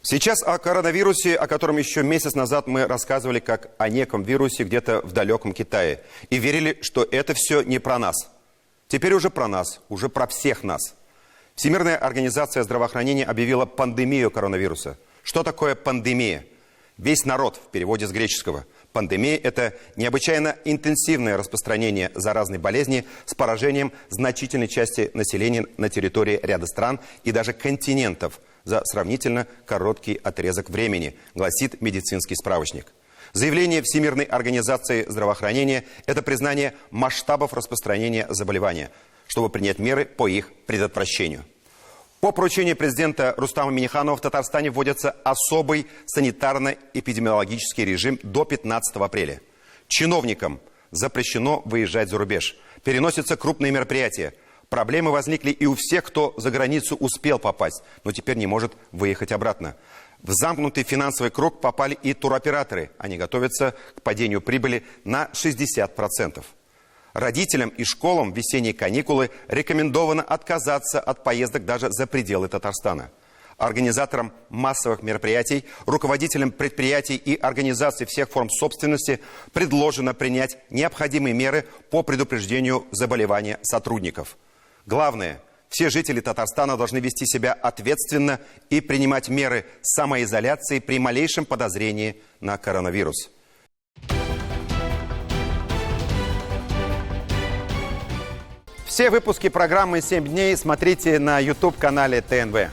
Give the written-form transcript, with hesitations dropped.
Сейчас о коронавирусе, о котором еще месяц назад мы рассказывали как о неком вирусе где-то в далеком Китае. И верили, что это все не про нас. Теперь уже про нас, уже про всех нас. Всемирная организация здравоохранения объявила пандемию коронавируса. Что такое пандемия? Весь народ, в переводе с греческого. Пандемия – это необычайно интенсивное распространение заразной болезни с поражением значительной части населения на территории ряда стран и даже континентов за сравнительно короткий отрезок времени, гласит медицинский справочник. Заявление Всемирной организации здравоохранения – это признание масштабов распространения заболевания, чтобы принять меры по их предотвращению. По поручению президента Рустама Минниханова в Татарстане вводится особый санитарно-эпидемиологический режим до 15 апреля. Чиновникам запрещено выезжать за рубеж. Переносятся крупные мероприятия. Проблемы возникли и у всех, кто за границу успел попасть, но теперь не может выехать обратно. В замкнутый финансовый круг попали и туроператоры. Они готовятся к падению прибыли на 60%. Родителям и школам в весенние каникулы рекомендовано отказаться от поездок даже за пределы Татарстана. Организаторам массовых мероприятий, руководителям предприятий и организаций всех форм собственности предложено принять необходимые меры по предупреждению заболевания сотрудников. Главное, все жители Татарстана должны вести себя ответственно и принимать меры самоизоляции при малейшем подозрении на коронавирус. Все выпуски программы «7 дней» смотрите на YouTube-канале ТНВ.